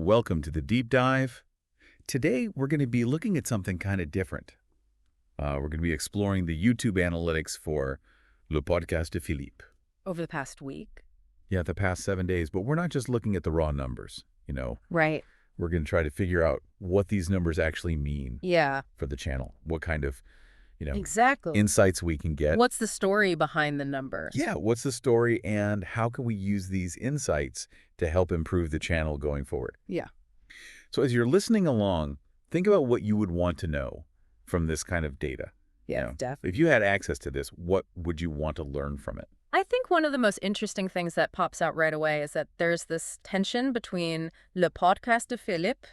Welcome to the deep dive. Today, we're going to be looking at something kind of different. We're going to be exploring the YouTube analytics for Le Podcast de Philippe. Over the past week? Yeah, the past 7 days. But we're not just looking at the raw numbers, Right. We're going to try to figure out what these numbers actually mean for the channel. What kind of, exactly. insights we can get. What's the story behind the numbers? Yeah, what's the story and how can we use these insights to help improve the channel going forward? Yeah. So as you're listening along, think about what you would want to know from this kind of data. Yeah, definitely. If you had access to this, what would you want to learn from it? I think one of the most interesting things that pops out right away is that there's this tension between Le Podcast de Philippe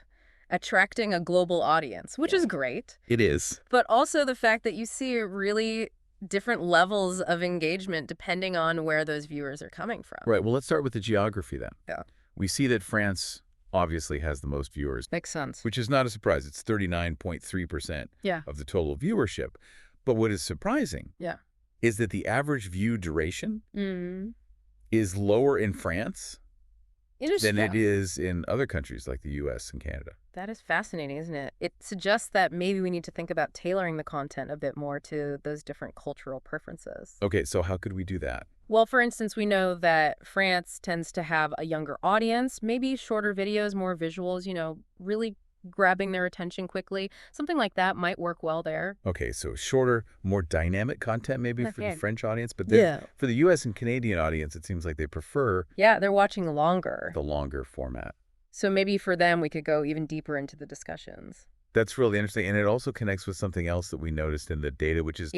attracting a global audience, which is great. It is. But also the fact that you see really different levels of engagement depending on where those viewers are coming from. Right. Well, let's start with the geography then. Yeah. We see that France obviously has the most viewers. Makes sense. Which is not a surprise. It's 39.3% of the total viewership. But what is surprising is that the average view duration is lower in France than it is in other countries like the U.S. and Canada. That is fascinating, isn't it? It suggests that maybe we need to think about tailoring the content a bit more to those different cultural preferences. Okay, so how could we do that? Well, for instance, we know that France tends to have a younger audience, maybe shorter videos, more visuals, really grabbing their attention quickly. Something like that might work well there. Okay, so shorter, more dynamic content maybe for the French audience, but then for the U.S. and Canadian audience, it seems like they prefer they're watching longer. The longer format. So maybe for them, we could go even deeper into the discussions. That's really interesting, and it also connects with something else that we noticed in the data, which is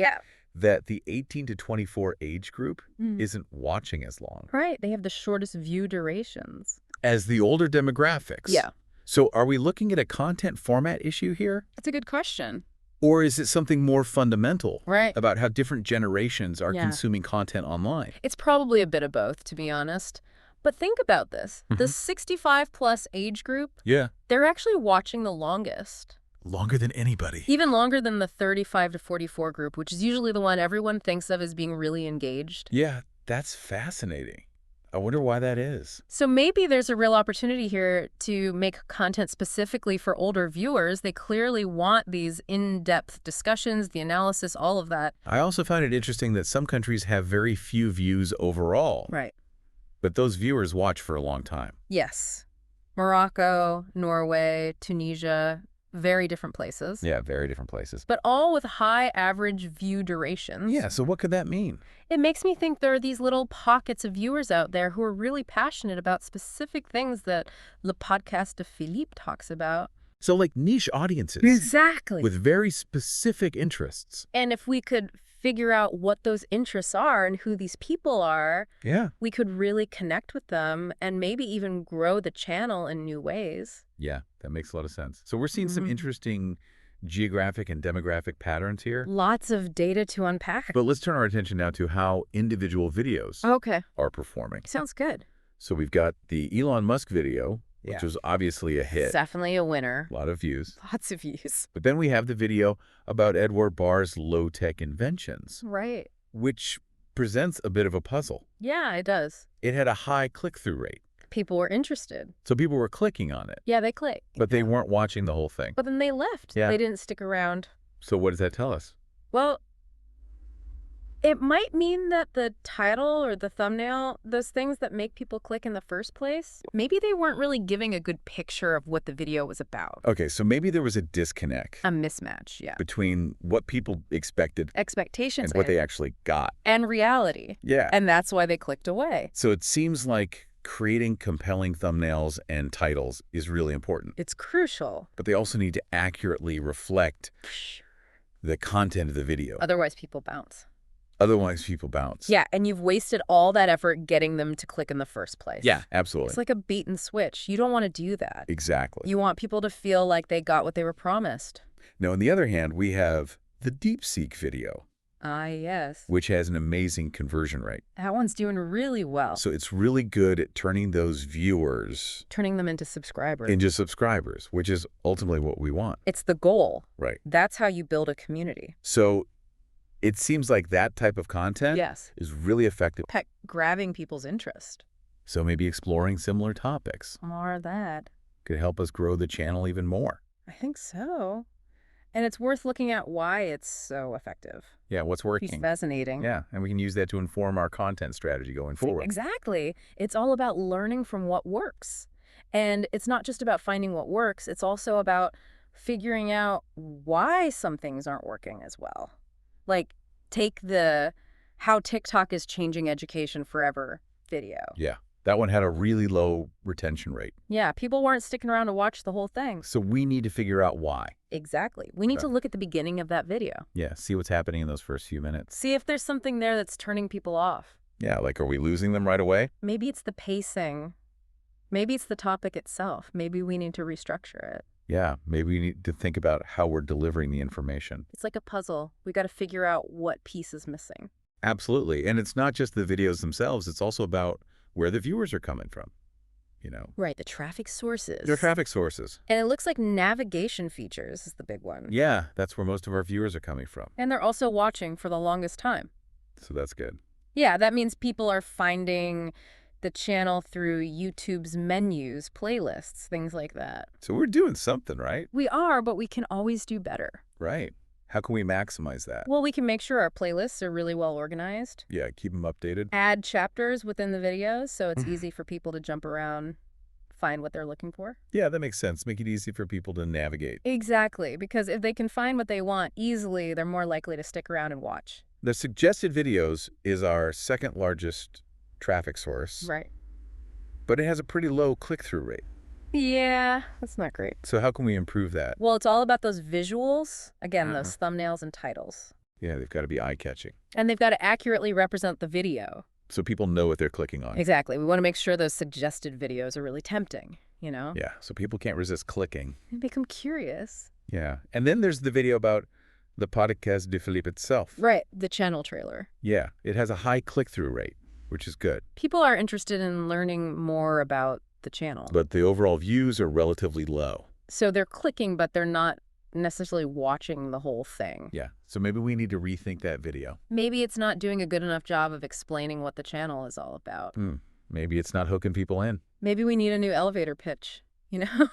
that the 18 to 24 age group isn't watching as long. Right, they have the shortest view durations. As the older demographics. Yeah. So are we looking at a content format issue here? That's a good question. Or is it something more fundamental about how different generations are consuming content online? It's probably a bit of both, to be honest. But think about this. The 65-plus age group, they're actually watching the longest. Longer than anybody. Even longer than the 35 to 44 group, which is usually the one everyone thinks of as being really engaged. Yeah, that's fascinating. I wonder why that is. So maybe there's a real opportunity here to make content specifically for older viewers. They clearly want these in-depth discussions, the analysis, all of that. I also found it interesting that some countries have very few views overall. Right. But those viewers watch for a long time. Yes. Morocco, Norway, Tunisia, very different places. Yeah, very different places. But all with high average view durations. Yeah, so what could that mean? It makes me think there are these little pockets of viewers out there who are really passionate about specific things that Le Podcast de Philippe talks about. So like niche audiences. Exactly. With very specific interests. And if we could figure out what those interests are and who these people are, we could really connect with them and maybe even grow the channel in new ways. Yeah, that makes a lot of sense. So we're seeing some interesting geographic and demographic patterns here. Lots of data to unpack. But let's turn our attention now to how individual videos are performing. Sounds good. So we've got the Elon Musk video, which was obviously a hit. Definitely a winner. A lot of views. Lots of views. But then we have the video about Edward Barr's low-tech inventions. Right. Which presents a bit of a puzzle. Yeah, it does. It had a high click-through rate. People were interested. So people were clicking on it. Yeah, they clicked. But they weren't watching the whole thing. But then they left. They didn't stick around. So what does that tell us? Well, it might mean that the title or the thumbnail, those things that make people click in the first place, maybe they weren't really giving a good picture of what the video was about. Okay, so maybe there was a disconnect. A mismatch, between what people expected. Expectations. And what they actually got. And reality. Yeah. And that's why they clicked away. So it seems like creating compelling thumbnails and titles is really important. It's crucial. But they also need to accurately reflect the content of the video. Otherwise, people bounce. Yeah, and you've wasted all that effort getting them to click in the first place. Yeah, absolutely. It's like a bait and switch. You don't want to do that. Exactly. You want people to feel like they got what they were promised. Now, on the other hand, we have the DeepSeek video. Ah, yes. Which has an amazing conversion rate. That one's doing really well. So it's really good at turning those viewers... Turning them into subscribers. Into subscribers, which is ultimately what we want. It's the goal. Right. That's how you build a community. So it seems like that type of content is really effective Grabbing people's interest. So maybe exploring similar topics. More of that. could help us grow the channel even more. I think so. And it's worth looking at why it's so effective. Yeah, what's working. It's fascinating. Yeah, and we can use that to inform our content strategy going forward. Exactly. It's all about learning from what works. And it's not just about finding what works, it's also about figuring out why some things aren't working as well. Like, take the How TikTok is Changing Education Forever video. Yeah, that one had a really low retention rate. Yeah, people weren't sticking around to watch the whole thing. So we need to figure out why. Exactly. We need to look at the beginning of that video. Yeah, see what's happening in those first few minutes. See if there's something there that's turning people off. Yeah, like, are we losing them right away? Maybe it's the pacing. Maybe it's the topic itself. Maybe we need to restructure it. Yeah, maybe we need to think about how we're delivering the information. It's like a puzzle. We got to figure out what piece is missing. Absolutely. And it's not just the videos themselves. It's also about where the viewers are coming from, you know. Right, the traffic sources. Their traffic sources. And it looks like navigation features is the big one. Yeah, that's where most of our viewers are coming from. And they're also watching for the longest time. So that's good. Yeah, that means people are finding the channel through YouTube's menus, playlists, things like that. So we're doing something, right? We are, but we can always do better. Right. How can we maximize that? Well, we can make sure our playlists are really well organized. Yeah, keep them updated. Add chapters within the videos so it's easy for people to jump around, find what they're looking for. Yeah, that makes sense. Make it easy for people to navigate. Exactly, because if they can find what they want easily, they're more likely to stick around and watch. The suggested videos is our second largest traffic source. Right. But it has a pretty low click-through rate. Yeah, that's not great. So how can we improve that? Well, it's all about those visuals. Again, those thumbnails and titles. Yeah, they've got to be eye-catching. And they've got to accurately represent the video. So people know what they're clicking on. Exactly. We want to make sure those suggested videos are really tempting, you know? Yeah, so people can't resist clicking. And become curious. Yeah. And then there's the video about the podcast de Philippe itself. Right, the channel trailer. Yeah, it has a high click-through rate, which is good. People are interested in learning more about the channel. But the overall views are relatively low. So they're clicking, but they're not necessarily watching the whole thing. Yeah, so maybe we need to rethink that video. Maybe it's not doing a good enough job of explaining what the channel is all about. Maybe it's not hooking people in. Maybe we need a new elevator pitch, you know?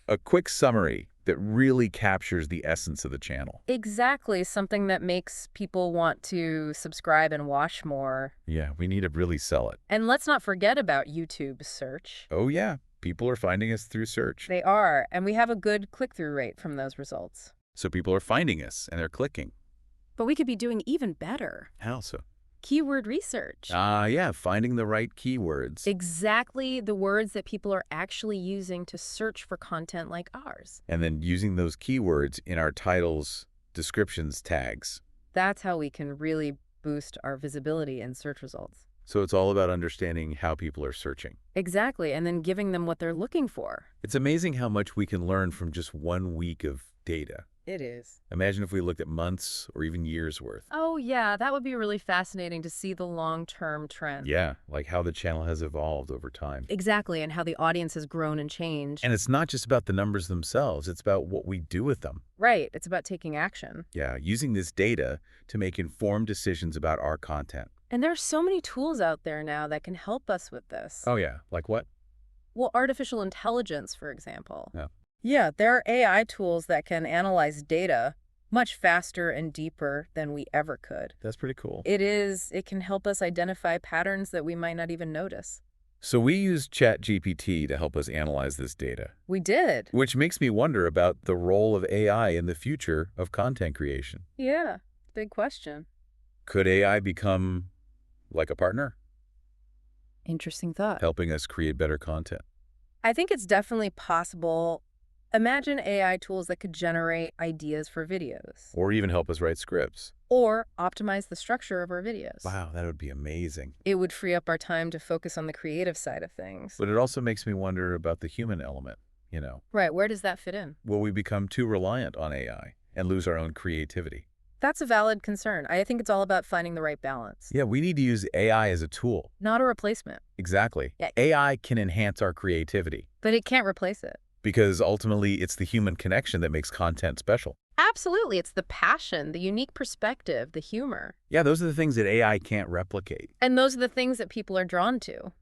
A quick summary that really captures the essence of the channel. Exactly, something that makes people want to subscribe and watch more. Yeah, we need to really sell it. And let's not forget about YouTube search. Oh yeah, people are finding us through search. They are, and we have a good click-through rate from those results. So people are finding us, and they're clicking. But we could be doing even better. How so? Keyword research. Yeah, finding the right keywords. Exactly the words that people are actually using to search for content like ours. And then using those keywords in our titles, descriptions, tags. That's how we can really boost our visibility in search results. So it's all about understanding how people are searching. Exactly, and then giving them what they're looking for. It's amazing how much we can learn from just 1 week of data. It is. Imagine if we looked at months or even years worth. Oh, yeah, that would be really fascinating to see the long-term trend. Yeah, like how the channel has evolved over time. Exactly, and how the audience has grown and changed. And it's not just about the numbers themselves, it's about what we do with them. Right, it's about taking action. Yeah, using this data to make informed decisions about our content. And there are so many tools out there now that can help us with this. Oh yeah, like what? Well, artificial intelligence, for example. Yeah. Yeah, there are AI tools that can analyze data much faster and deeper than we ever could. That's pretty cool. It can help us identify patterns that we might not even notice. So we used ChatGPT to help us analyze this data. We did. Which makes me wonder about the role of AI in the future of content creation. Yeah, big question. Could AI become like a partner? Interesting thought. Helping us create better content. I think it's definitely possible. Imagine AI tools that could generate ideas for videos. Or even help us write scripts. Or optimize the structure of our videos. Wow, that would be amazing. It would free up our time to focus on the creative side of things. But it also makes me wonder about the human element, you know. Right, where does that fit in? Will we become too reliant on AI and lose our own creativity? That's a valid concern. I think it's all about finding the right balance. Yeah, we need to use AI as a tool. Not a replacement. Exactly. Yeah. AI can enhance our creativity. But it can't replace it. Because ultimately, it's the human connection that makes content special. Absolutely. It's the passion, the unique perspective, the humor. Yeah, those are the things that AI can't replicate. And those are the things that people are drawn to.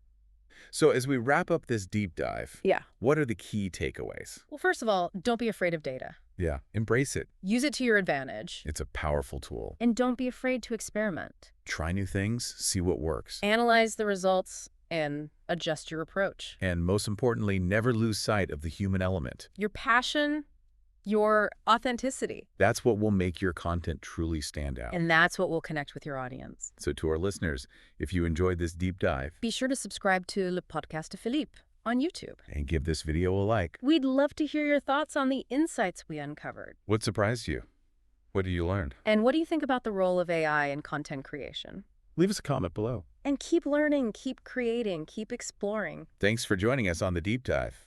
So as we wrap up this deep dive, Yeah. what are the key takeaways? Well, first of all, don't be afraid of data. Yeah, embrace it. Use it to your advantage. It's a powerful tool. And don't be afraid to experiment. Try new things, see what works. Analyze the results and adjust your approach. And most importantly, never lose sight of the human element. Your passion, your authenticity. That's what will make your content truly stand out. And that's what will connect with your audience. So to our listeners, if you enjoyed this deep dive, be sure to subscribe to Le Podcast de Philippe on YouTube. And give this video a like. We'd love to hear your thoughts on the insights we uncovered. What surprised you? What did you learn? And what do you think about the role of AI in content creation? Leave us a comment below. And keep learning, keep creating, keep exploring. Thanks for joining us on the deep dive.